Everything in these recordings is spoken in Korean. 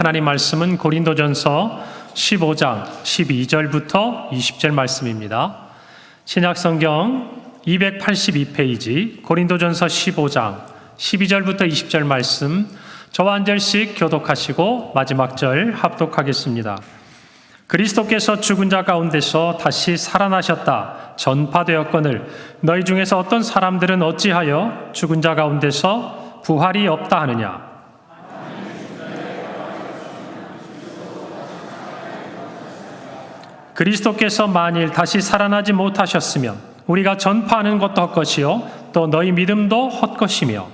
하나님 말씀은 고린도전서 15장 12절부터 20절 말씀입니다. 신약성경 282페이지 고린도전서 15장 12절부터 20절 말씀 저와 한 절씩 교독하시고 마지막 절 합독하겠습니다. 그리스도께서 죽은 자 가운데서 다시 살아나셨다 전파되었거늘 너희 중에서 어떤 사람들은 어찌하여 죽은 자 가운데서 부활이 없다 하느냐. 그리스도께서 만일 다시 살아나지 못하셨으면 우리가 전파하는 것도 헛것이요 또 너희 믿음도 헛것이며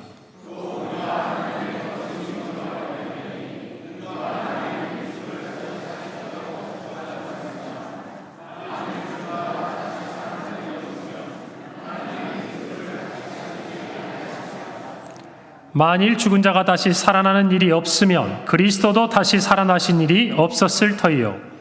만일 죽은 자가 다시 살아나는 일이 없으면 그리스도도 다시 살아나신 일이 없었을 터이요.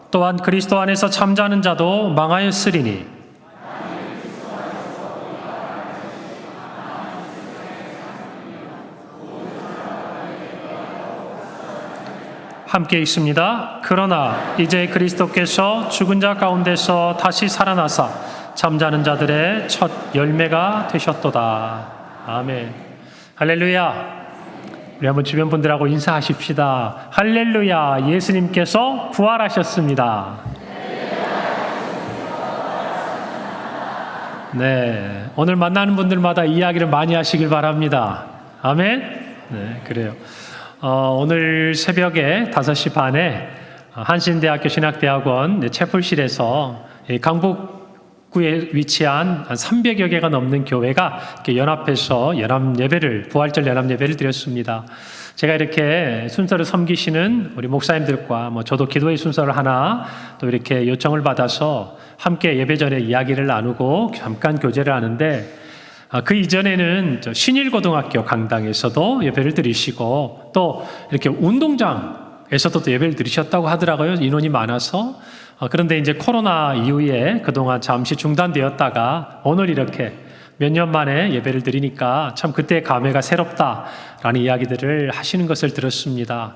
또한 그리스도 안에서 잠자는 자도 망하였으리니 함께 읽습니다. 그러나 이제 그리스도께서 죽은 자 가운데서 다시 살아나사 잠자는 자들의 첫 열매가 되셨도다. 아멘. 할렐루야. 우리 한번 주변 분들하고 인사하십시다. 할렐루야. 예수님께서 부활하셨습니다. 네, 오늘 만나는 분들마다 이야기를 많이 하시길 바랍니다. 아멘. 네, 그래요. 오늘 새벽에 5시 반에 한신대학교 신학대학원 채플실에서 강북구에 위치한 300여 개가 넘는 교회가 이렇게 연합해서 연합예배를, 부활절 연합예배를 드렸습니다. 제가 이렇게 순서를 섬기시는 우리 목사님들과 저도 기도의 순서를 하나 또 이렇게 요청을 받아서 함께 예배 전에 이야기를 나누고 잠깐 교제를 하는데 그 이전에는 신일고등학교 강당에서도 예배를 드리시고 또 이렇게 운동장에서도 또 예배를 드리셨다고 하더라고요. 인원이 많아서. 그런데 이제 코로나 이후에 그동안 잠시 중단되었다가 오늘 이렇게 몇 년 만에 예배를 드리니까 참 그때의 감회가 새롭다라는 이야기들을 하시는 것을 들었습니다.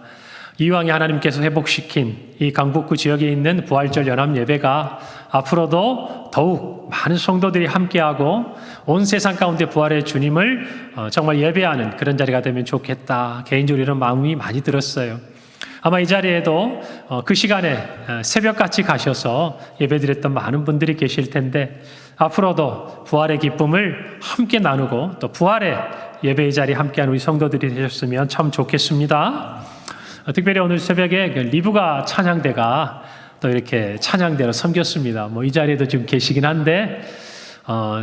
이왕에 하나님께서 회복시킨 이 강북구 지역에 있는 부활절 연합 예배가 앞으로도 더욱 많은 성도들이 함께하고 온 세상 가운데 부활의 주님을 정말 예배하는 그런 자리가 되면 좋겠다. 개인적으로 이런 마음이 많이 들었어요. 아마 이 자리에도 그 시간에 새벽같이 가셔서 예배드렸던 많은 분들이 계실 텐데 앞으로도 부활의 기쁨을 함께 나누고 또 부활의 예배의 자리에 함께하는 우리 성도들이 되셨으면 참 좋겠습니다. 특별히 오늘 새벽에 리브가 찬양대가 또 이렇게 찬양대로 섬겼습니다. 이 자리에도 지금 계시긴 한데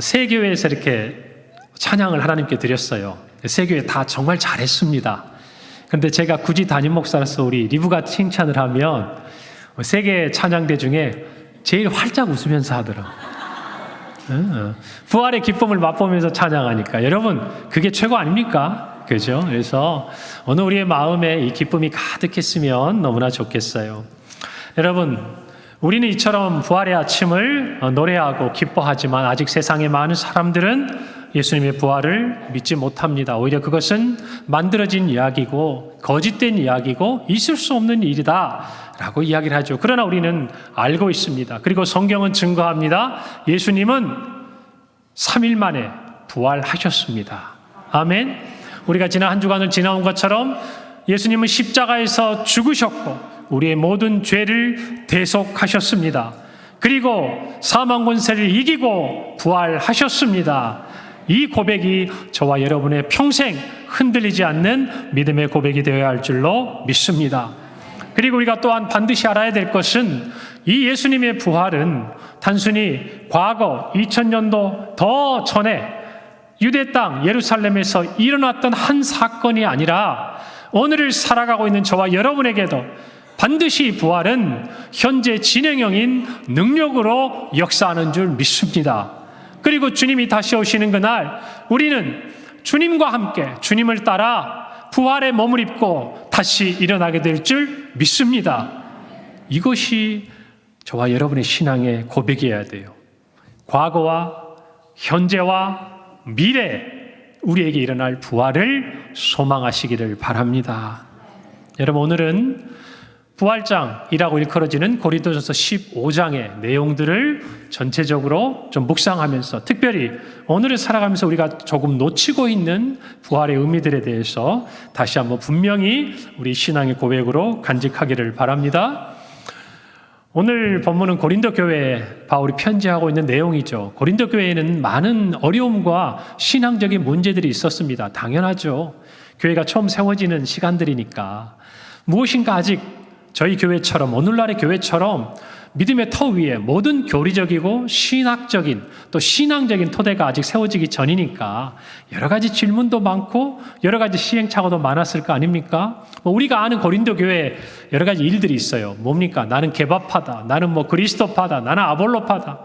세 교회에서 이렇게 찬양을 하나님께 드렸어요. 세 교회 다 정말 잘했습니다. 그런데 제가 굳이 담임 목사로서 우리 리브가 칭찬을 하면 세 개의 찬양대 중에 제일 활짝 웃으면서 하더라고요. 부활의 기쁨을 맛보면서 찬양하니까 여러분 그게 최고 아닙니까? 그죠? 그래서 오늘 우리의 마음에 이 기쁨이 가득했으면 너무나 좋겠어요. 여러분, 우리는 이처럼 부활의 아침을 노래하고 기뻐하지만 아직 세상의 많은 사람들은 예수님의 부활을 믿지 못합니다. 오히려 그것은 만들어진 이야기고 거짓된 이야기고 있을 수 없는 일이다 라고 이야기를 하죠. 그러나 우리는 알고 있습니다. 그리고 성경은 증거합니다. 예수님은 3일 만에 부활하셨습니다. 아멘. 우리가 지난 한 주간을 지나온 것처럼 예수님은 십자가에서 죽으셨고 우리의 모든 죄를 대속하셨습니다. 그리고 사망 권세를 이기고 부활하셨습니다. 이 고백이 저와 여러분의 평생 흔들리지 않는 믿음의 고백이 되어야 할 줄로 믿습니다. 그리고 우리가 또한 반드시 알아야 될 것은 이 예수님의 부활은 단순히 과거 2000년도 더 전에 유대 땅 예루살렘에서 일어났던 한 사건이 아니라 오늘을 살아가고 있는 저와 여러분에게도 반드시 부활은 현재 진행형인 능력으로 역사하는 줄 믿습니다. 그리고 주님이 다시 오시는 그날 우리는 주님과 함께 주님을 따라 부활의 몸을 입고 다시 일어나게 될 줄 믿습니다. 이것이 저와 여러분의 신앙의 고백이어야 돼요. 과거와 현재와 미래 우리에게 일어날 부활을 소망하시기를 바랍니다. 여러분, 오늘은 부활장이라고 일컬어지는 고린도전서 15장의 내용들을 전체적으로 좀 묵상하면서, 특별히 오늘을 살아가면서 우리가 조금 놓치고 있는 부활의 의미들에 대해서 다시 한번 분명히 우리 신앙의 고백으로 간직하기를 바랍니다. 오늘 본문은 고린도 교회에 바울이 편지하고 있는 내용이죠. 고린도 교회에는 많은 어려움과 신앙적인 문제들이 있었습니다. 당연하죠. 교회가 처음 세워지는 시간들이니까. 무엇인가 아직 저희 교회처럼, 오늘날의 교회처럼 믿음의 터 위에 모든 교리적이고 신학적인 또 신앙적인 토대가 아직 세워지기 전이니까 여러 가지 질문도 많고 여러 가지 시행착오도 많았을 거 아닙니까? 우리가 아는 고린도 교회에 여러 가지 일들이 있어요. 뭡니까? 나는 개바파다. 나는 그리스도파다. 나는 아볼로파다.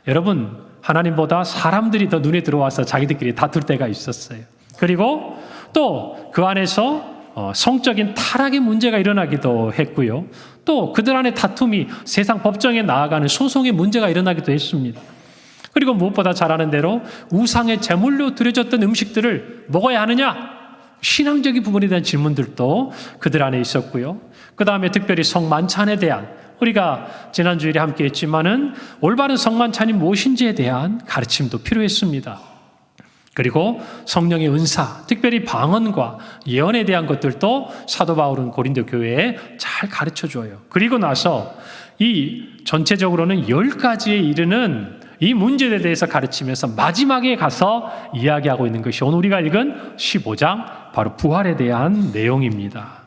여러분, 하나님보다 사람들이 더 눈에 들어와서 자기들끼리 다툴 때가 있었어요. 그리고 또 그 안에서 성적인 타락의 문제가 일어나기도 했고요. 또 그들 안에 다툼이 세상 법정에 나아가는 소송의 문제가 일어나기도 했습니다. 그리고 무엇보다 잘 아는 대로 우상의 제물로 드려졌던 음식들을 먹어야 하느냐? 신앙적인 부분에 대한 질문들도 그들 안에 있었고요. 그 다음에 특별히 성만찬에 대한, 우리가 지난주일에 함께 했지만은 올바른 성만찬이 무엇인지에 대한 가르침도 필요했습니다. 그리고 성령의 은사, 특별히 방언과 예언에 대한 것들도 사도 바울은 고린도 교회에 잘 가르쳐줘요. 그리고 나서 이 전체적으로는 10가지에 이르는 이 문제에 대해서 가르치면서 마지막에 가서 이야기하고 있는 것이 오늘 우리가 읽은 15장, 바로 부활에 대한 내용입니다.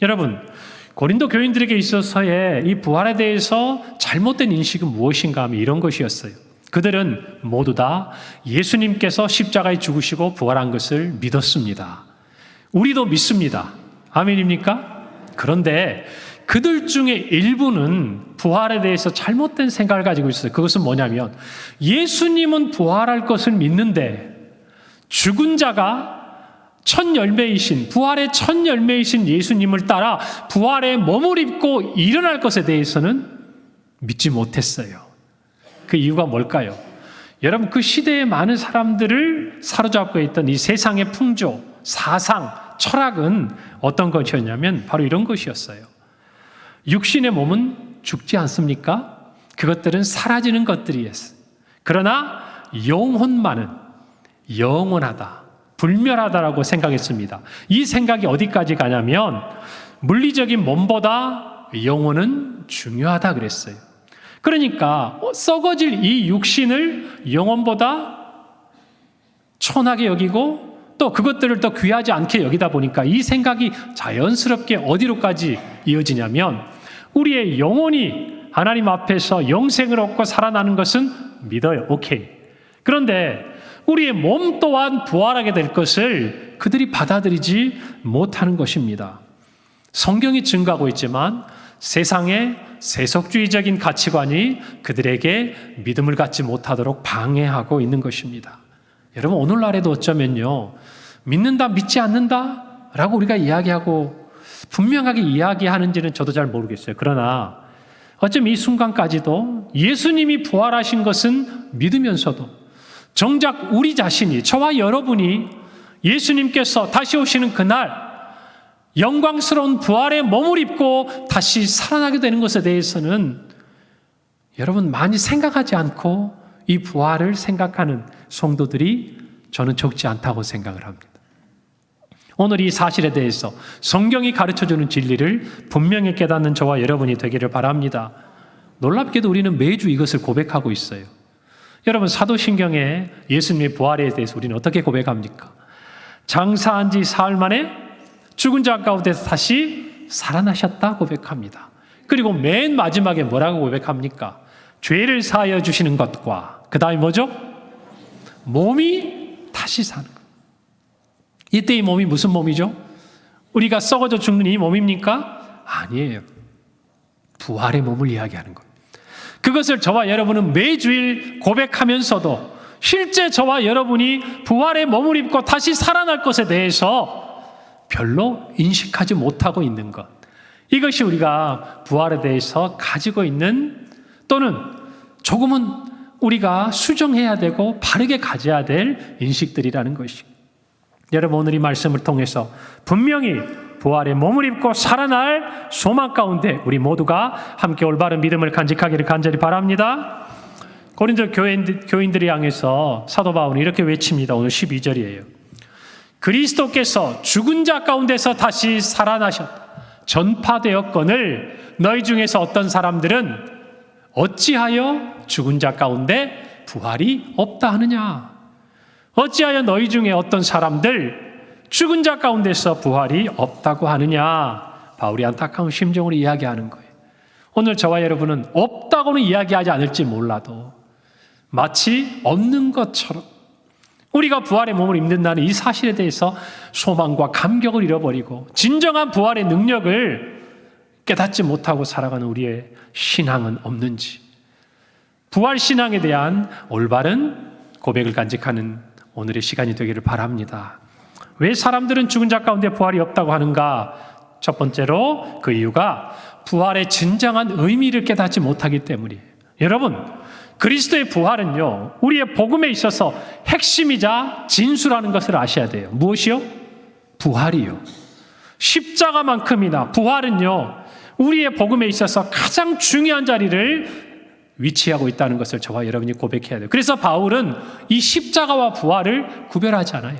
여러분, 고린도 교인들에게 있어서의 이 부활에 대해서 잘못된 인식은 무엇인가 하면 이런 것이었어요. 그들은 모두 다 예수님께서 십자가에 죽으시고 부활한 것을 믿었습니다. 우리도 믿습니다. 아멘입니까? 그런데 그들 중에 일부는 부활에 대해서 잘못된 생각을 가지고 있어요. 그것은 뭐냐면 예수님은 부활할 것을 믿는데 죽은 자가 첫 열매이신, 부활의 첫 열매이신 예수님을 따라 부활에 몸을 입고 일어날 것에 대해서는 믿지 못했어요. 그 이유가 뭘까요? 여러분, 그 시대에 많은 사람들을 사로잡고 있던 이 세상의 풍조, 사상, 철학은 어떤 것이었냐면 바로 이런 것이었어요. 육신의 몸은 죽지 않습니까? 그것들은 사라지는 것들이었어요. 그러나 영혼만은 영원하다, 불멸하다라고 생각했습니다. 이 생각이 어디까지 가냐면 물리적인 몸보다 영혼은 중요하다 그랬어요. 그러니까 썩어질 이 육신을 영혼보다 천하게 여기고 또 그것들을 더 귀하지 않게 여기다 보니까 이 생각이 자연스럽게 어디로까지 이어지냐면 우리의 영혼이 하나님 앞에서 영생을 얻고 살아나는 것은 믿어요. 오케이. 그런데 우리의 몸 또한 부활하게 될 것을 그들이 받아들이지 못하는 것입니다. 성경이 증거하고 있지만 세상의 세속주의적인 가치관이 그들에게 믿음을 갖지 못하도록 방해하고 있는 것입니다. 여러분, 오늘날에도 어쩌면요, 믿는다, 믿지 않는다 라고 우리가 이야기하고 분명하게 이야기하는지는 저도 잘 모르겠어요. 그러나 어쩌면 이 순간까지도 예수님이 부활하신 것은 믿으면서도 정작 우리 자신이, 저와 여러분이 예수님께서 다시 오시는 그날 영광스러운 부활의 몸을 입고 다시 살아나게 되는 것에 대해서는 여러분 많이 생각하지 않고 이 부활을 생각하는 성도들이 저는 적지 않다고 생각을 합니다. 오늘 이 사실에 대해서 성경이 가르쳐주는 진리를 분명히 깨닫는 저와 여러분이 되기를 바랍니다. 놀랍게도 우리는 매주 이것을 고백하고 있어요. 여러분, 사도신경에 예수님의 부활에 대해서 우리는 어떻게 고백합니까? 장사한 지 사흘 만에 죽은 자 가운데서 다시 살아나셨다 고백합니다. 그리고 맨 마지막에 뭐라고 고백합니까? 죄를 사하여 주시는 것과 그 다음에 뭐죠? 몸이 다시 사는 것. 이때 이 몸이 무슨 몸이죠? 우리가 썩어져 죽는 이 몸입니까? 아니에요. 부활의 몸을 이야기하는 거예요. 그것을 저와 여러분은 매주일 고백하면서도 실제 저와 여러분이 부활의 몸을 입고 다시 살아날 것에 대해서 별로 인식하지 못하고 있는 것. 이것이 우리가 부활에 대해서 가지고 있는 또는 조금은 우리가 수정해야 되고 바르게 가져야 될 인식들이라는 것이. 여러분, 오늘 이 말씀을 통해서 분명히 부활의 몸을 입고 살아날 소망 가운데 우리 모두가 함께 올바른 믿음을 간직하기를 간절히 바랍니다. 고린도 교인들을 향해서 사도 바울은 이렇게 외칩니다. 오늘 12절이에요. 그리스도께서 죽은 자 가운데서 다시 살아나셨다. 전파되었거늘 너희 중에서 어떤 사람들은 어찌하여 죽은 자 가운데 부활이 없다 하느냐. 어찌하여 너희 중에 어떤 사람들 죽은 자 가운데서 부활이 없다고 하느냐. 바울이 안타까운 심정으로 이야기하는 거예요. 오늘 저와 여러분은 없다고는 이야기하지 않을지 몰라도 마치 없는 것처럼 우리가 부활의 몸을 입는다는 이 사실에 대해서 소망과 감격을 잃어버리고 진정한 부활의 능력을 깨닫지 못하고 살아가는 우리의 신앙은 없는지, 부활 신앙에 대한 올바른 고백을 간직하는 오늘의 시간이 되기를 바랍니다. 왜 사람들은 죽은 자 가운데 부활이 없다고 하는가? 첫 번째로 그 이유가 부활의 진정한 의미를 깨닫지 못하기 때문이에요. 여러분, 그리스도의 부활은요, 우리의 복음에 있어서 핵심이자 진수라는 것을 아셔야 돼요. 무엇이요? 부활이요. 십자가만큼이나 부활은요, 우리의 복음에 있어서 가장 중요한 자리를 위치하고 있다는 것을 저와 여러분이 고백해야 돼요. 그래서 바울은 이 십자가와 부활을 구별하지 않아요.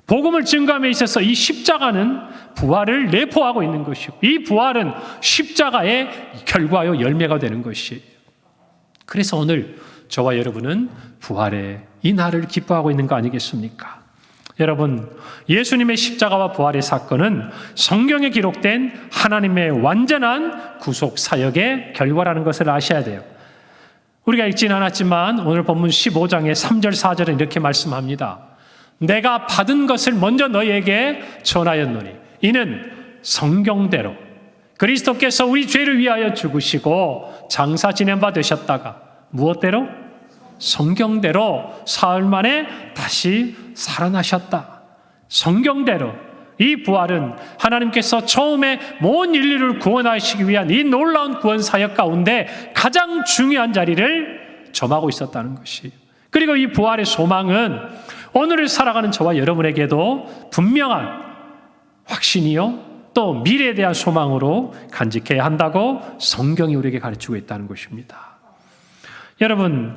복음을 증거함에 있어서 이 십자가는 부활을 내포하고 있는 것이고, 이 부활은 십자가의 결과요 열매가 되는 것이에요. 그래서 오늘 저와 여러분은 부활의 이 날을 기뻐하고 있는 거 아니겠습니까? 여러분, 예수님의 십자가와 부활의 사건은 성경에 기록된 하나님의 완전한 구속 사역의 결과라는 것을 아셔야 돼요. 우리가 읽지는 않았지만 오늘 본문 15장의 3절 4절은 이렇게 말씀합니다. 내가 받은 것을 먼저 너희에게 전하였노니 이는 성경대로 그리스도께서 우리 죄를 위하여 죽으시고 장사 지낸 바 되셨다가 무엇대로? 성경대로 사흘 만에 다시 살아나셨다. 성경대로 이 부활은 하나님께서 처음에 온 인류를 구원하시기 위한 이 놀라운 구원 사역 가운데 가장 중요한 자리를 점하고 있었다는 것이. 그리고 이 부활의 소망은 오늘을 살아가는 저와 여러분에게도 분명한 확신이요 또 미래에 대한 소망으로 간직해야 한다고 성경이 우리에게 가르치고 있다는 것입니다. 여러분,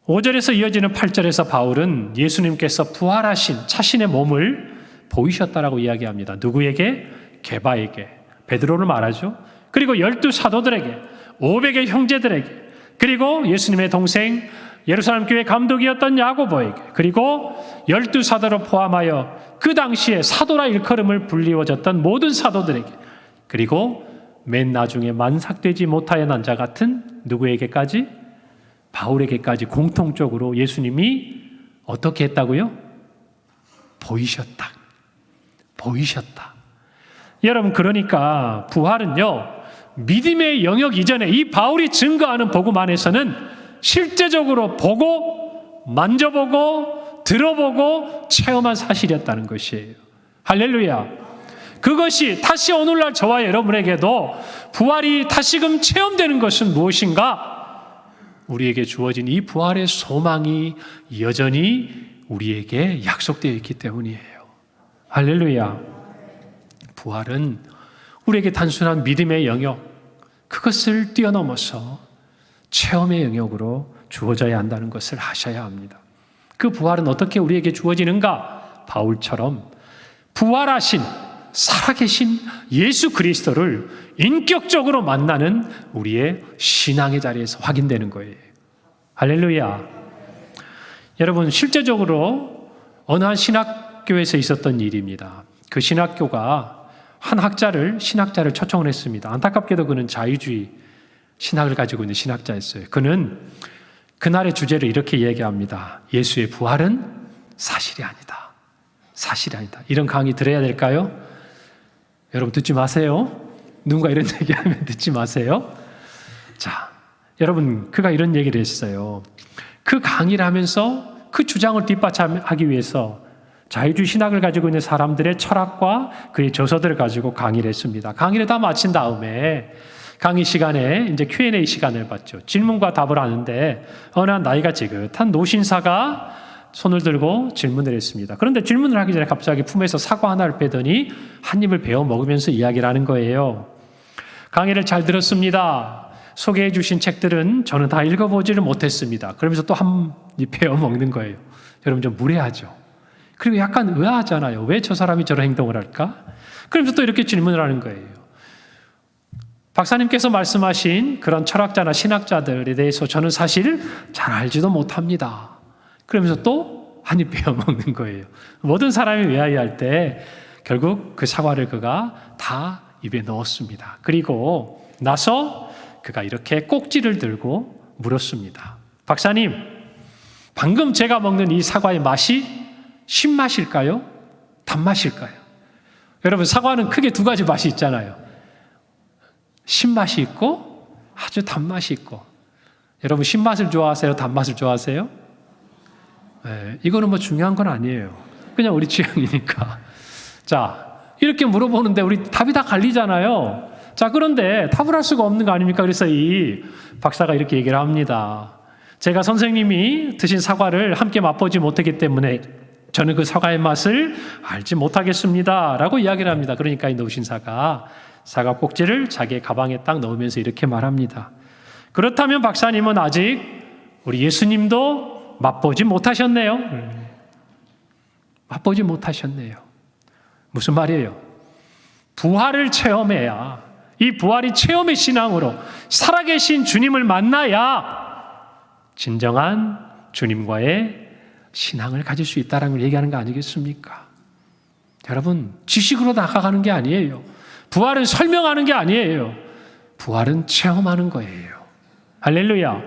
5절에서 이어지는 8절에서 바울은 예수님께서 부활하신 자신의 몸을 보이셨다라고 이야기합니다. 누구에게? 게바에게. 베드로를 말하죠. 그리고 12사도들에게, 500의 형제들에게, 그리고 예수님의 동생 예루살렘 교회 감독이었던 야고보에게, 그리고 12사도를 포함하여 그 당시에 사도라 일컬음을 불리워졌던 모든 사도들에게, 그리고 맨 나중에 만삭되지 못하여 난 자 같은 누구에게까지? 바울에게까지 공통적으로 예수님이 어떻게 했다고요? 보이셨다. 보이셨다. 여러분, 그러니까 부활은요, 믿음의 영역 이전에 이 바울이 증거하는 복음 안에서는 실제적으로 보고 만져보고 들어보고 체험한 사실이었다는 것이에요. 할렐루야. 그것이 다시 오늘날 저와 여러분에게도 부활이 다시금 체험되는 것은 무엇인가? 우리에게 주어진 이 부활의 소망이 여전히 우리에게 약속되어 있기 때문이에요. 할렐루야. 부활은 우리에게 단순한 믿음의 영역, 그것을 뛰어넘어서 체험의 영역으로 주어져야 한다는 것을 아셔야 합니다. 그 부활은 어떻게 우리에게 주어지는가? 바울처럼 부활하신 살아계신 예수 그리스도를 인격적으로 만나는 우리의 신앙의 자리에서 확인되는 거예요. 할렐루야. 여러분, 실제적으로 어느 한 신학교에서 있었던 일입니다. 그 신학교가 한 신학자를 초청을 했습니다. 안타깝게도 그는 자유주의 신학을 가지고 있는 신학자였어요. 그는 그날의 주제를 이렇게 얘기합니다. 예수의 부활은 사실이 아니다. 사실이 아니다. 이런 강의 들어야 될까요? 여러분, 듣지 마세요. 누군가 이런 얘기하면 듣지 마세요. 자, 여러분, 그가 이런 얘기를 했어요. 그 강의를 하면서 그 주장을 뒷받침하기 위해서 자유주의 신학을 가지고 있는 사람들의 철학과 그의 저서들을 가지고 강의를 했습니다. 강의를 다 마친 다음에 강의 시간에 이제 Q&A 시간을 봤죠. 질문과 답을 하는데 어느 한 나이가 지긋한 노신사가 손을 들고 질문을 했습니다. 그런데 질문을 하기 전에 갑자기 품에서 사과 하나를 빼더니 한 입을 베어 먹으면서 이야기를 하는 거예요. 강의를 잘 들었습니다. 소개해 주신 책들은 저는 다 읽어보지를 못했습니다. 그러면서 또 한 입 베어 먹는 거예요. 여러분 좀 무례하죠. 그리고 약간 의아하잖아요. 왜 저 사람이 저런 행동을 할까? 그러면서 또 이렇게 질문을 하는 거예요. 박사님께서 말씀하신 그런 철학자나 신학자들에 대해서 저는 사실 잘 알지도 못합니다. 그러면서 또 한 입 베어 먹는 거예요. 모든 사람이 의아해할 때 결국 그 사과를 그가 다 입에 넣었습니다. 그리고 나서 그가 이렇게 꼭지를 들고 물었습니다. 박사님, 방금 제가 먹는 이 사과의 맛이 신맛일까요? 단맛일까요? 여러분, 사과는 크게 두 가지 맛이 있잖아요. 신맛이 있고 아주 단맛이 있고. 여러분, 신맛을 좋아하세요? 단맛을 좋아하세요? 네, 이거는 뭐 중요한 건 아니에요. 그냥 우리 취향이니까. 자, 이렇게 물어보는데 우리 답이 다 갈리잖아요. 자, 그런데 답을 할 수가 없는 거 아닙니까? 그래서 이 박사가 이렇게 얘기를 합니다. 제가 선생님이 드신 사과를 함께 맛보지 못했기 때문에 저는 그 사과의 맛을 알지 못하겠습니다. 라고 이야기를 합니다. 그러니까 이 노신사가 사과 꼭지를 자기의 가방에 딱 넣으면서 이렇게 말합니다. 그렇다면 박사님은 아직 우리 예수님도 맛보지 못하셨네요. 맛보지 못하셨네요. 무슨 말이에요? 부활을 체험해야, 이 부활이 체험의 신앙으로 살아계신 주님을 만나야 진정한 주님과의 신앙을 가질 수 있다는 걸 얘기하는 거 아니겠습니까? 여러분, 지식으로 나아가는 게 아니에요. 부활은 설명하는 게 아니에요. 부활은 체험하는 거예요. 할렐루야.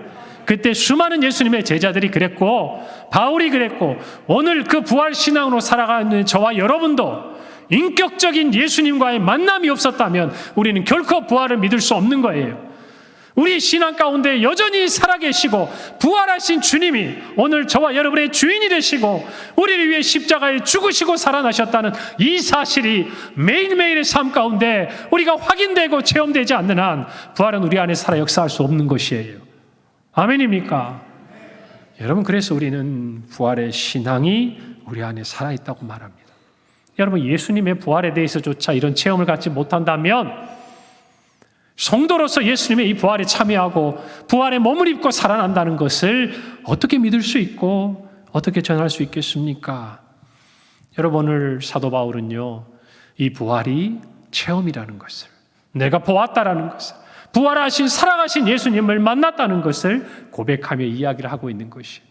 그때 수많은 예수님의 제자들이 그랬고 바울이 그랬고 오늘 그 부활 신앙으로 살아가는 저와 여러분도 인격적인 예수님과의 만남이 없었다면 우리는 결코 부활을 믿을 수 없는 거예요. 우리 신앙 가운데 여전히 살아계시고 부활하신 주님이 오늘 저와 여러분의 주인이 되시고 우리를 위해 십자가에 죽으시고 살아나셨다는 이 사실이 매일매일의 삶 가운데 우리가 확인되고 체험되지 않는 한 부활은 우리 안에 살아 역사할 수 없는 것이에요. 아멘입니까? 여러분, 그래서 우리는 부활의 신앙이 우리 안에 살아있다고 말합니다. 여러분, 예수님의 부활에 대해서조차 이런 체험을 갖지 못한다면 성도로서 예수님의 이 부활에 참여하고 부활에 몸을 입고 살아난다는 것을 어떻게 믿을 수 있고 어떻게 전할 수 있겠습니까? 여러분, 오늘 사도 바울은요, 이 부활이 체험이라는 것을, 내가 보았다라는 것을, 부활하신 살아가신 예수님을 만났다는 것을 고백하며 이야기를 하고 있는 것이,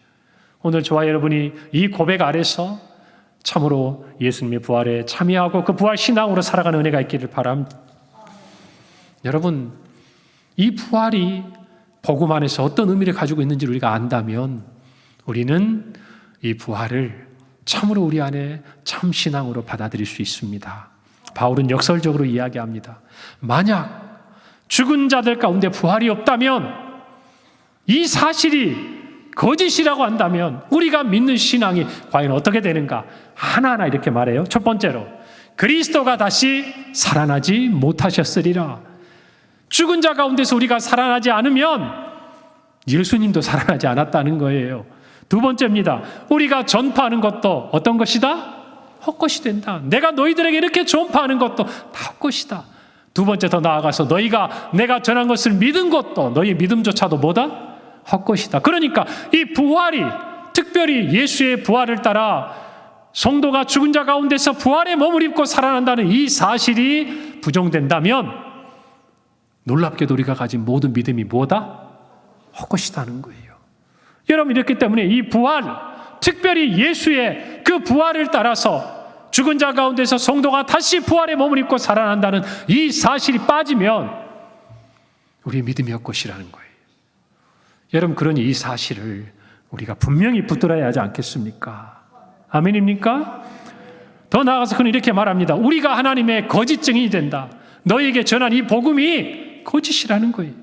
오늘 저와 여러분이 이 고백 아래서 참으로 예수님의 부활에 참여하고 그 부활 신앙으로 살아가는 은혜가 있기를 바랍니다. 여러분, 이 부활이 복음 안에서 어떤 의미를 가지고 있는지를 우리가 안다면 우리는 이 부활을 참으로 우리 안에 참 신앙으로 받아들일 수 있습니다. 바울은 역설적으로 이야기합니다. 만약 죽은 자들 가운데 부활이 없다면, 이 사실이 거짓이라고 한다면 우리가 믿는 신앙이 과연 어떻게 되는가? 하나하나 이렇게 말해요. 첫 번째로, 그리스도가 다시 살아나지 못하셨으리라. 죽은 자 가운데서 우리가 살아나지 않으면 예수님도 살아나지 않았다는 거예요. 두 번째입니다. 우리가 전파하는 것도 어떤 것이다? 헛것이 된다. 내가 너희들에게 이렇게 전파하는 것도 다 헛것이다. 두 번째, 더 나아가서 너희가 내가 전한 것을 믿은 것도 너희 믿음조차도 뭐다? 헛것이다. 그러니까 이 부활이, 특별히 예수의 부활을 따라 성도가 죽은 자 가운데서 부활의 몸을 입고 살아난다는 이 사실이 부정된다면 놀랍게도 우리가 가진 모든 믿음이 뭐다? 헛것이다는 거예요. 여러분, 이렇기 때문에 이 부활, 특별히 예수의 그 부활을 따라서 죽은 자 가운데서 성도가 다시 부활의 몸을 입고 살아난다는 이 사실이 빠지면 우리의 믿음이 헛것이라는 거예요. 여러분, 그러니 이 사실을 우리가 분명히 붙들어야 하지 않겠습니까? 아멘입니까? 더 나아가서 그는 이렇게 말합니다. 우리가 하나님의 거짓 증인이 된다. 너희에게 전한 이 복음이 거짓이라는 거예요.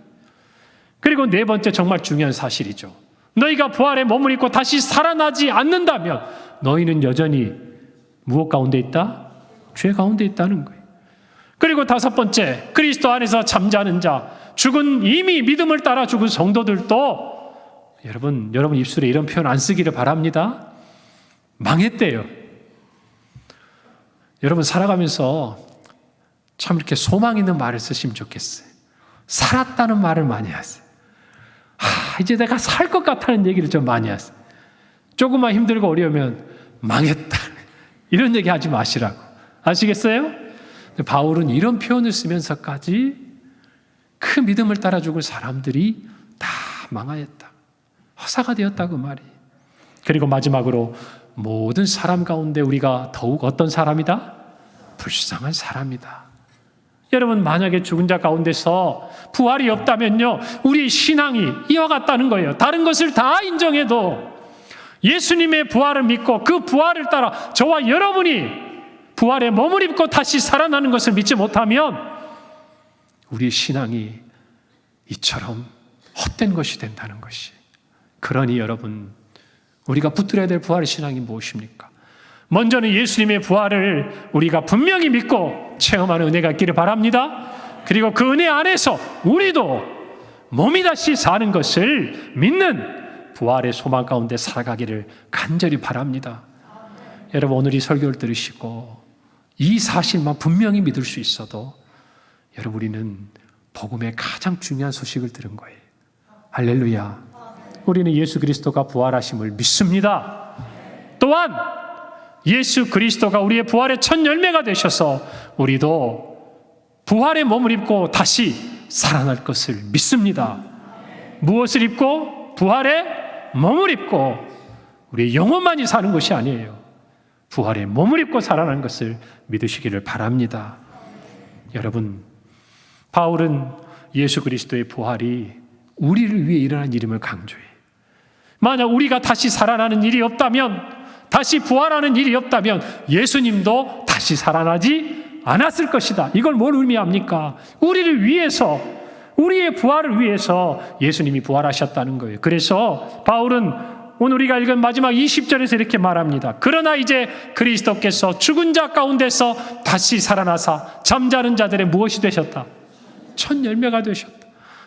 그리고 네 번째, 정말 중요한 사실이죠. 너희가 부활의 몸을 입고 다시 살아나지 않는다면 너희는 여전히 무엇 가운데 있다? 죄 가운데 있다는 거예요. 그리고 다섯 번째, 그리스도 안에서 잠자는 자, 죽은 이미 믿음을 따라 죽은 성도들도 여러분 입술에 이런 표현 안 쓰기를 바랍니다. 망했대요. 여러분 살아가면서 참 이렇게 소망 있는 말을 쓰시면 좋겠어요. 살았다는 말을 많이 하세요. 이제 내가 살 것 같다는 얘기를 좀 많이 하세요. 조금만 힘들고 어려우면 망했다. 이런 얘기 하지 마시라고. 아시겠어요? 바울은 이런 표현을 쓰면서까지 그 믿음을 따라 죽을 사람들이 다 망하였다. 허사가 되었다 그 말이. 그리고 마지막으로 모든 사람 가운데 우리가 더욱 어떤 사람이다? 불쌍한 사람이다. 여러분 만약에 죽은 자 가운데서 부활이 없다면요 우리 신앙이 이와 같다는 거예요. 다른 것을 다 인정해도 예수님의 부활을 믿고 그 부활을 따라 저와 여러분이 부활에 몸을 입고 다시 살아나는 것을 믿지 못하면 우리의 신앙이 이처럼 헛된 것이 된다는 것이. 그러니 여러분 우리가 붙들어야 될 부활의 신앙이 무엇입니까? 먼저는 예수님의 부활을 우리가 분명히 믿고 체험하는 은혜가 있기를 바랍니다. 그리고 그 은혜 안에서 우리도 몸이 다시 사는 것을 믿는 부활의 소망 가운데 살아가기를 간절히 바랍니다. 여러분 오늘 이 설교를 들으시고 이 사실만 분명히 믿을 수 있어도 여러분 우리는 복음의 가장 중요한 소식을 들은 거예요. 할렐루야. 우리는 예수 그리스도가 부활하심을 믿습니다. 또한 예수 그리스도가 우리의 부활의 첫 열매가 되셔서 우리도 부활의 몸을 입고 다시 살아날 것을 믿습니다. 무엇을 입고? 부활의 몸을 입고 우리의 영혼만이 사는 것이 아니에요. 부활의 몸을 입고 살아나는 것을 믿으시기를 바랍니다. 여러분 바울은 예수 그리스도의 부활이 우리를 위해 일어난 일임을 강조해요. 만약 우리가 다시 살아나는 일이 없다면, 다시 부활하는 일이 없다면 예수님도 다시 살아나지 않았을 것이다. 이걸 뭘 의미합니까? 우리를 위해서, 우리의 부활을 위해서 예수님이 부활하셨다는 거예요. 그래서 바울은 오늘 우리가 읽은 마지막 20절에서 이렇게 말합니다. 그러나 이제 그리스도께서 죽은 자 가운데서 다시 살아나사 잠자는 자들의 무엇이 되셨다? 첫 열매가 되셨다.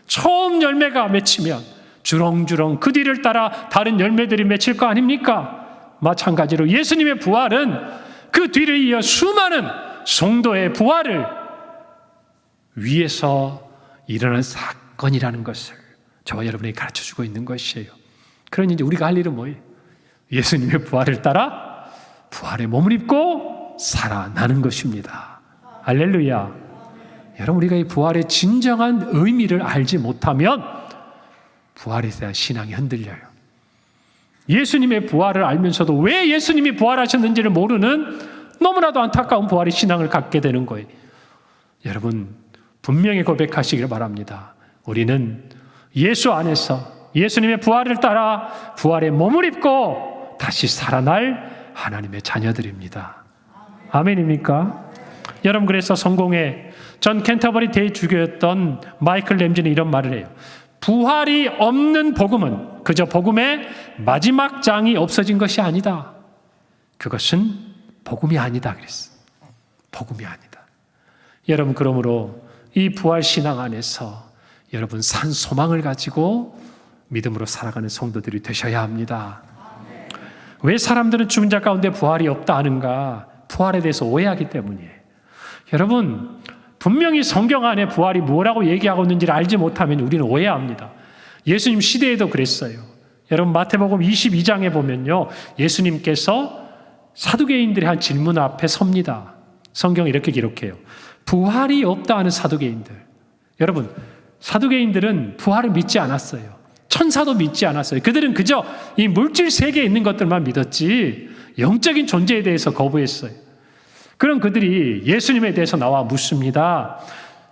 처음 열매가 맺히면 주렁주렁 그 뒤를 따라 다른 열매들이 맺힐 거 아닙니까? 마찬가지로 예수님의 부활은 그 뒤를 이어 수많은 성도의 부활을 위해서 일어난 사건이라는 것을 저와 여러분에게 가르쳐주고 있는 것이에요. 그러니 이제 우리가 할 일은 뭐예요? 예수님의 부활을 따라 부활의 몸을 입고 살아나는 것입니다. 할렐루야. 여러분 우리가 이 부활의 진정한 의미를 알지 못하면 부활에 대한 신앙이 흔들려요. 예수님의 부활을 알면서도 왜 예수님이 부활하셨는지를 모르는 너무나도 안타까운 부활의 신앙을 갖게 되는 거예요. 여러분 분명히 고백하시기를 바랍니다. 우리는 예수 안에서 예수님의 부활을 따라 부활의 몸을 입고 다시 살아날 하나님의 자녀들입니다. 아멘입니까? 여러분 그래서 성공의 전 캔터버리 대주교였던 마이클 램지는 이런 말을 해요. 부활이 없는 복음은 그저 복음의 마지막 장이 없어진 것이 아니다. 그것은 복음이 아니다 그랬어. 복음이 아니다. 여러분 그러므로 이 부활 신앙 안에서 여러분 산 소망을 가지고 믿음으로 살아가는 성도들이 되셔야 합니다. 왜 사람들은 죽은 자 가운데 부활이 없다 하는가? 부활에 대해서 오해하기 때문이에요. 여러분 분명히 성경 안에 부활이 뭐라고 얘기하고 있는지를 알지 못하면 우리는 오해합니다. 예수님 시대에도 그랬어요. 여러분 마태복음 22장에 보면요, 예수님께서 사두개인들의 한 질문 앞에 섭니다. 성경이 이렇게 기록해요. 부활이 없다 하는 사두개인들. 여러분 사두개인들은 부활을 믿지 않았어요. 천사도 믿지 않았어요. 그들은 그저 이 물질 세계에 있는 것들만 믿었지 영적인 존재에 대해서 거부했어요. 그런 그들이 예수님에 대해서 나와 묻습니다.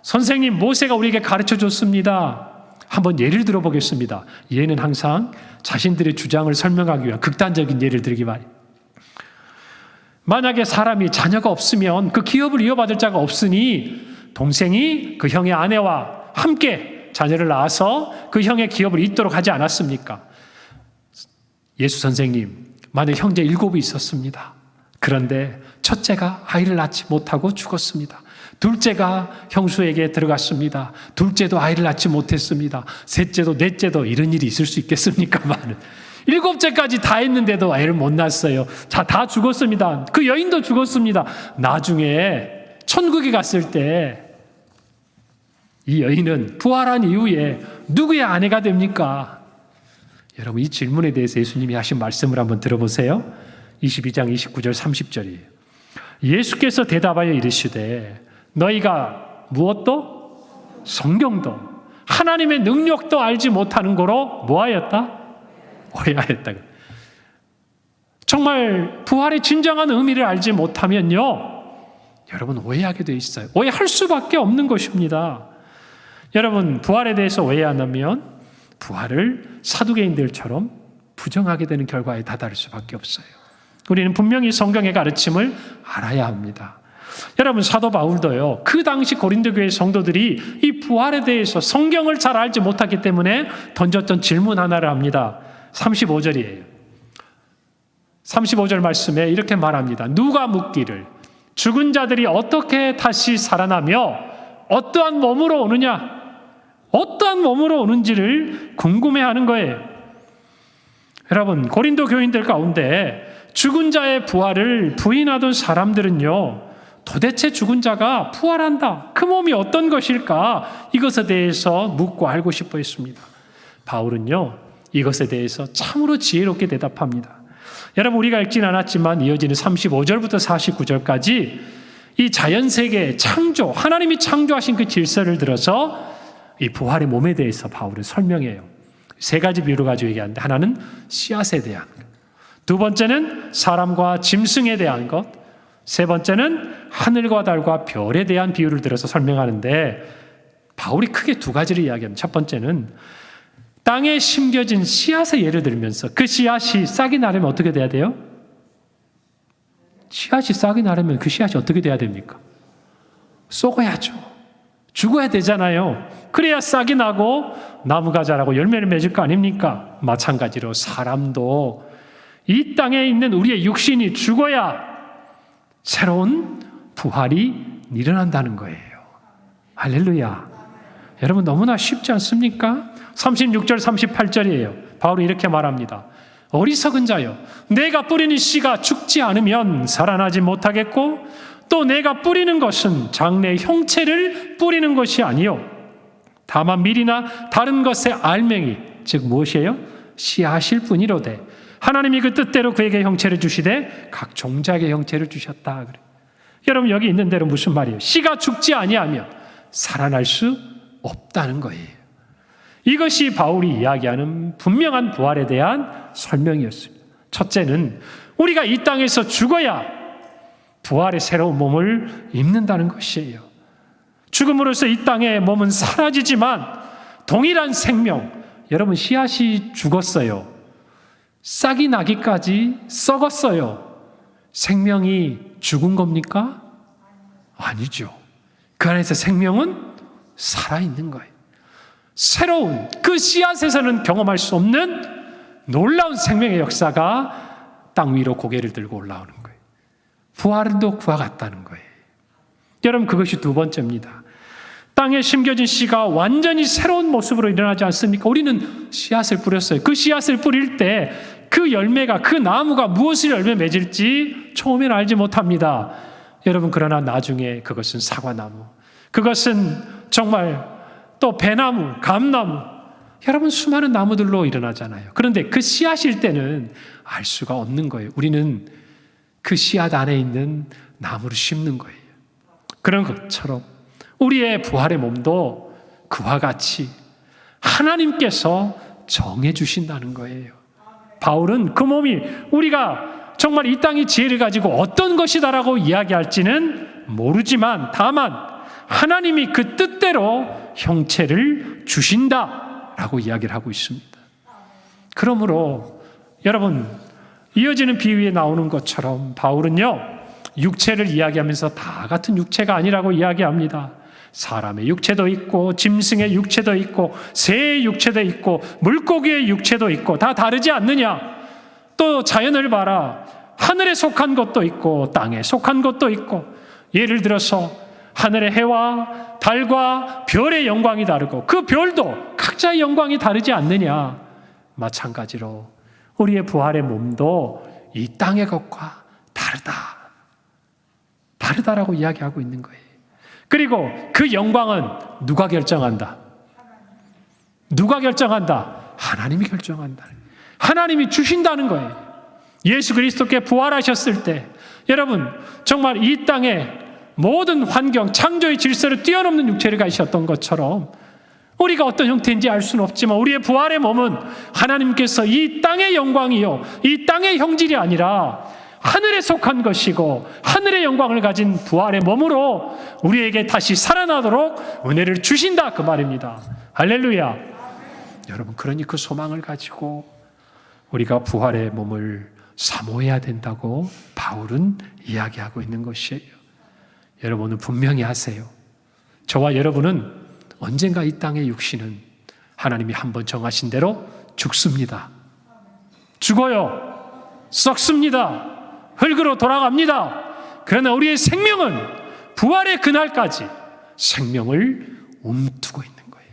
선생님, 모세가 우리에게 가르쳐 줬습니다. 한번 예를 들어보겠습니다. 얘는 항상 자신들의 주장을 설명하기 위한 극단적인 예를 들기 말이에요. 만약에 사람이 자녀가 없으면 그 기업을 이어받을 자가 없으니 동생이 그 형의 아내와 함께 자녀를 낳아서 그 형의 기업을 잇도록 하지 않았습니까? 예수 선생님, 만약 형제 7이 있었습니다. 그런데 첫째가 아이를 낳지 못하고 죽었습니다. 둘째가 형수에게 들어갔습니다. 둘째도 아이를 낳지 못했습니다. 셋째도 넷째도 이런 일이 있을 수 있겠습니까만 일곱째까지 다 했는데도 애를 못 낳았어요. 자, 다 죽었습니다. 그 여인도 죽었습니다. 나중에 천국에 갔을 때 이 여인은 부활한 이후에 누구의 아내가 됩니까? 여러분, 이 질문에 대해서 예수님이 하신 말씀을 한번 들어보세요. 22장 29절 30절이에요. 예수께서 대답하여 이르시되 너희가 무엇도 성경도 하나님의 능력도 알지 못하는 거로 뭐하였다? 오해하였다. 정말 부활의 진정한 의미를 알지 못하면요, 여러분 오해하게 돼 있어요. 오해할 수밖에 없는 것입니다. 여러분, 부활에 대해서 오해 안 하면 부활을 사두개인들처럼 부정하게 되는 결과에 다다를 수밖에 없어요. 우리는 분명히 성경의 가르침을 알아야 합니다. 여러분, 사도 바울도요, 그 당시 고린도 교회 성도들이 이 부활에 대해서 성경을 잘 알지 못했기 때문에 던졌던 질문 하나를 합니다. 35절이에요. 35절 말씀에 이렇게 말합니다. 누가 묻기를 죽은 자들이 어떻게 다시 살아나며 어떠한 몸으로 오느냐, 어떠한 몸으로 오는지를 궁금해하는 거예요. 여러분, 고린도 교인들 가운데 죽은 자의 부활을 부인하던 사람들은요, 도대체 죽은 자가 부활한다, 그 몸이 어떤 것일까, 이것에 대해서 묻고 알고 싶어 했습니다. 바울은요, 이것에 대해서 참으로 지혜롭게 대답합니다. 여러분, 우리가 읽진 않았지만 이어지는 35절부터 49절까지 이 자연세계의 창조, 하나님이 창조하신 그 질서를 들어서 이 부활의 몸에 대해서 바울은 설명해요. 세 가지 비유를 가지고 얘기하는데, 하나는 씨앗에 대한 것, 두 번째는 사람과 짐승에 대한 것, 세 번째는 하늘과 달과 별에 대한 비유를 들어서 설명하는데, 바울이 크게 두 가지를 이야기합니다. 첫 번째는 땅에 심겨진 씨앗의 예를 들면서 그 씨앗이 싹이 나려면 어떻게 돼야 돼요? 씨앗이 싹이 나려면 그 씨앗이 어떻게 돼야 됩니까? 썩어야죠. 죽어야 되잖아요. 그래야 싹이 나고 나무가 자라고 열매를 맺을 거 아닙니까? 마찬가지로 사람도 이 땅에 있는 우리의 육신이 죽어야 새로운 부활이 일어난다는 거예요. 할렐루야. 여러분, 너무나 쉽지 않습니까? 36절 38절이에요. 바울이 이렇게 말합니다. 어리석은 자여, 내가 뿌리는 씨가 죽지 않으면 살아나지 못하겠고, 또 내가 뿌리는 것은 장래의 형체를 뿌리는 것이 아니요 다만 밀이나 다른 것의 알맹이, 즉 무엇이에요? 씨앗일 뿐이로되 하나님이 그 뜻대로 그에게 형체를 주시되 각 종자에게 형체를 주셨다. 그래. 여러분, 여기 있는 대로 무슨 말이에요? 씨가 죽지 아니하면 살아날 수 없다는 거예요. 이것이 바울이 이야기하는 분명한 부활에 대한 설명이었습니다. 첫째는 우리가 이 땅에서 죽어야 부활의 새로운 몸을 입는다는 것이에요. 죽음으로써 이 땅의 몸은 사라지지만 동일한 생명, 여러분, 씨앗이 죽었어요. 싹이 나기까지 썩었어요. 생명이 죽은 겁니까? 아니죠. 그 안에서 생명은 살아있는 거예요. 새로운 그 씨앗에서는 경험할 수 없는 놀라운 생명의 역사가 땅 위로 고개를 들고 올라오는 거예요. 부활도 그와 같다는 거예요. 여러분, 그것이 두 번째입니다. 땅에 심겨진 씨가 완전히 새로운 모습으로 일어나지 않습니까? 우리는 씨앗을 뿌렸어요. 그 씨앗을 뿌릴 때 그 열매가, 그 나무가 무엇을 열매 맺을지 처음에는 알지 못합니다. 여러분, 그러나 나중에 그것은 사과나무, 그것은 정말 또 배나무, 감나무, 여러분 수많은 나무들로 일어나잖아요. 그런데 그 씨앗일 때는 알 수가 없는 거예요. 우리는 그 씨앗 안에 있는 나무를 심는 거예요. 그런 것처럼 우리의 부활의 몸도 그와 같이 하나님께서 정해 주신다는 거예요. 바울은 그 몸이 우리가 정말 이 땅의 지혜를 가지고 어떤 것이다라고 이야기할지는 모르지만 다만 하나님이 그 뜻대로 형체를 주신다라고 이야기를 하고 있습니다. 그러므로 여러분, 이어지는 비유에 나오는 것처럼 바울은요, 육체를 이야기하면서 다 같은 육체가 아니라고 이야기합니다. 사람의 육체도 있고 짐승의 육체도 있고 새의 육체도 있고 물고기의 육체도 있고 다 다르지 않느냐. 또 자연을 봐라. 하늘에 속한 것도 있고 땅에 속한 것도 있고, 예를 들어서 하늘의 해와 달과 별의 영광이 다르고 그 별도 각자의 영광이 다르지 않느냐. 마찬가지로 우리의 부활의 몸도 이 땅의 것과 다르다라고 이야기하고 있는 거예요. 그리고 그 영광은 누가 결정한다? 누가 결정한다? 하나님이 결정한다. 하나님이 주신다는 거예요. 예수 그리스도께 부활하셨을 때 여러분 정말 이 땅의 모든 환경, 창조의 질서를 뛰어넘는 육체를 가지셨던 것처럼 우리가 어떤 형태인지 알 수는 없지만 우리의 부활의 몸은 하나님께서 이 땅의 영광이요, 이 땅의 형질이 아니라 하늘에 속한 것이고 하늘의 영광을 가진 부활의 몸으로 우리에게 다시 살아나도록 은혜를 주신다, 그 말입니다. 할렐루야. 여러분, 그러니 그 소망을 가지고 우리가 부활의 몸을 사모해야 된다고 바울은 이야기하고 있는 것이에요. 여러분은 분명히 아세요. 저와 여러분은 언젠가 이 땅의 육신은 하나님이 한번 정하신 대로 죽습니다. 죽어요. 썩습니다. 흙으로 돌아갑니다. 그러나 우리의 생명은 부활의 그날까지 생명을 움두고 있는 거예요.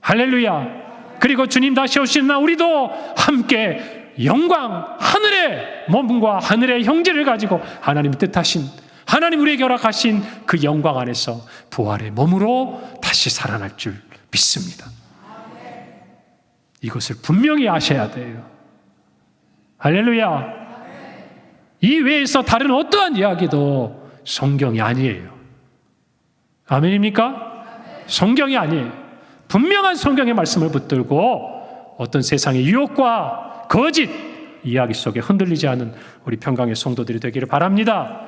할렐루야. 그리고 주님 다시 오시는 날 우리도 함께 영광, 하늘의 몸과 하늘의 형제를 가지고 하나님 뜻하신, 하나님 우리에게 허락하신 그 영광 안에서 부활의 몸으로 다시 살아날 줄 믿습니다. 이것을 분명히 아셔야 돼요. 할렐루야. 이 외에서 다른 어떠한 이야기도 성경이 아니에요. 아멘입니까? 성경이 아니에요. 분명한 성경의 말씀을 붙들고 어떤 세상의 유혹과 거짓 이야기 속에 흔들리지 않은 우리 평강의 성도들이 되기를 바랍니다.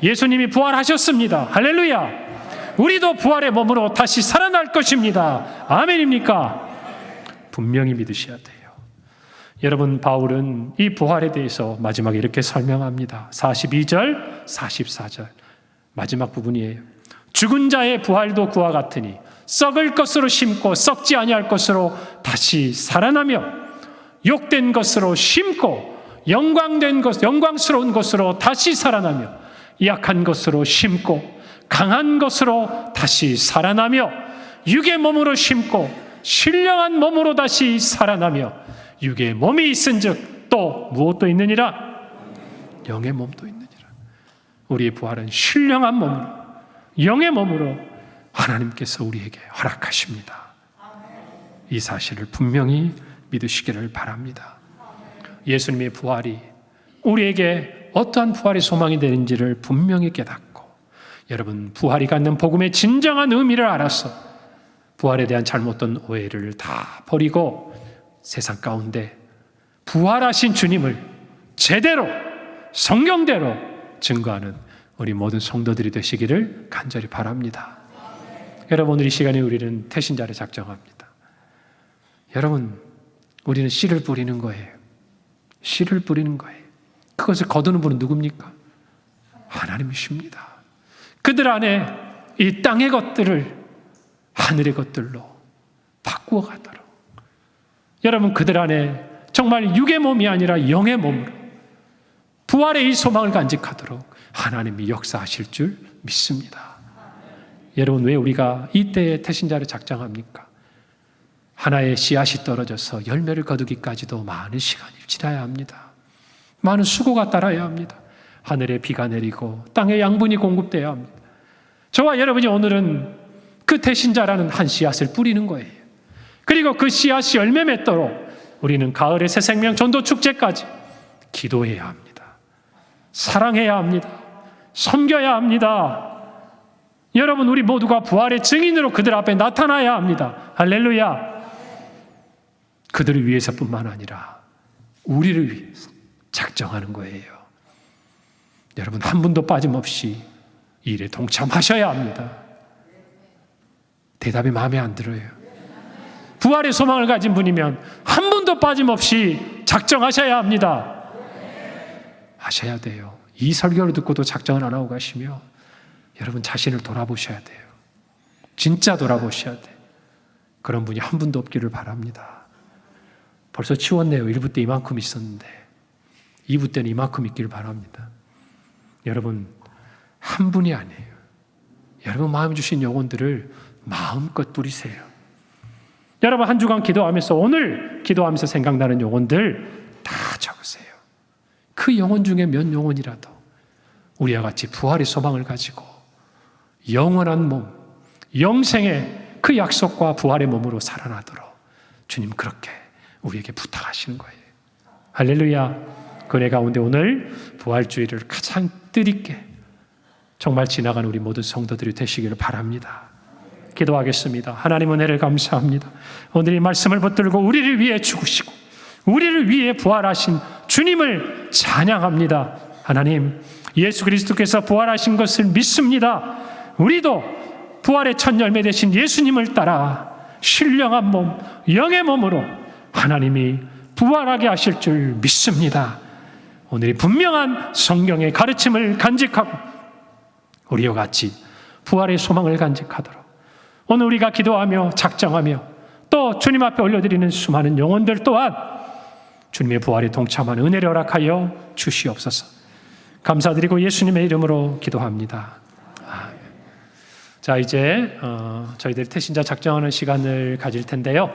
예수님이 부활하셨습니다. 할렐루야. 우리도 부활의 몸으로 다시 살아날 것입니다. 아멘입니까? 분명히 믿으셔야 돼요. 여러분, 바울은 이 부활에 대해서 마지막에 이렇게 설명합니다. 42절, 44절 마지막 부분이에요. 죽은 자의 부활도 그와 같으니 썩을 것으로 심고 썩지 아니할 것으로 다시 살아나며 욕된 것으로 심고 영광스러운 것으로 다시 살아나며 약한 것으로 심고 강한 것으로 다시 살아나며 육의 몸으로 심고 신령한 몸으로 다시 살아나며 육의 몸이 있은즉 또 무엇도 있느니라? 영의 몸도 있느니라. 우리의 부활은 신령한 몸으로, 영의 몸으로 하나님께서 우리에게 허락하십니다. 이 사실을 분명히 믿으시기를 바랍니다. 예수님의 부활이 우리에게 어떠한 부활의 소망이 되는지를 분명히 깨닫고 여러분, 부활이 갖는 복음의 진정한 의미를 알아서 부활에 대한 잘못된 오해를 다 버리고 세상 가운데 부활하신 주님을 제대로 성경대로 증거하는 우리 모든 성도들이 되시기를 간절히 바랍니다. 여러분, 오늘 이 시간에 우리는 태신자를 작정합니다. 여러분, 우리는 씨를 뿌리는 거예요. 씨를 뿌리는 거예요. 그것을 거두는 분은 누굽니까? 하나님이십니다. 그들 안에 이 땅의 것들을 하늘의 것들로 바꾸어 가도록 여러분, 그들 안에 정말 육의 몸이 아니라 영의 몸으로 부활의 이 소망을 간직하도록 하나님이 역사하실 줄 믿습니다. 여러분, 왜 우리가 이때에 태신자를 작정합니까? 하나의 씨앗이 떨어져서 열매를 거두기까지도 많은 시간이 지나야 합니다. 많은 수고가 따라야 합니다. 하늘에 비가 내리고 땅에 양분이 공급되어야 합니다. 저와 여러분이 오늘은 그 태신자라는 한 씨앗을 뿌리는 거예요. 그리고 그 씨앗이 열매 맺도록 우리는 가을의 새 생명 전도 축제까지 기도해야 합니다. 사랑해야 합니다. 섬겨야 합니다. 여러분, 우리 모두가 부활의 증인으로 그들 앞에 나타나야 합니다. 할렐루야. 그들을 위해서뿐만 아니라 우리를 위해서 작정하는 거예요. 여러분, 한 분도 빠짐없이 이 일에 동참하셔야 합니다. 대답이 마음에 안 들어요. 부활의 소망을 가진 분이면 한 분도 빠짐없이 작정하셔야 합니다. 하셔야 돼요. 이 설교를 듣고도 작정을 안 하고 가시면 여러분 자신을 돌아보셔야 돼요. 진짜 돌아보셔야 돼요. 그런 분이 한 분도 없기를 바랍니다. 벌써 치웠네요. 1부 때 이만큼 있었는데 2부 때는 이만큼 있기를 바랍니다. 여러분, 한 분이 아니에요. 여러분 마음 주신 영혼들을 마음껏 뿌리세요. 여러분 한 주간 기도하면서 오늘 기도하면서 생각나는 영혼들 다 적으세요. 그 영혼 중에 몇 영혼이라도 우리와 같이 부활의 소망을 가지고 영원한 몸, 영생의 그 약속과 부활의 몸으로 살아나도록 주님 그렇게 우리에게 부탁하시는 거예요. 할렐루야. 그네 가운데 오늘 부활주의를 가장 뜻있게 정말 지나가는 우리 모든 성도들이 되시기를 바랍니다. 기도하겠습니다. 하나님 은혜를 감사합니다. 오늘 이 말씀을 붙들고 우리를 위해 죽으시고 우리를 위해 부활하신 주님을 찬양합니다. 하나님, 예수 그리스도께서 부활하신 것을 믿습니다. 우리도 부활의 첫 열매 되신 예수님을 따라 신령한 몸, 영의 몸으로 하나님이 부활하게 하실 줄 믿습니다. 오늘이 분명한 성경의 가르침을 간직하고 우리와 같이 부활의 소망을 간직하도록 오늘 우리가 기도하며 작정하며 또 주님 앞에 올려드리는 수많은 영혼들 또한 주님의 부활에 동참하는 은혜를 허락하여 주시옵소서. 감사드리고 예수님의 이름으로 기도합니다. 아멘. 자, 이제 저희들 태신자 작정하는 시간을 가질 텐데요.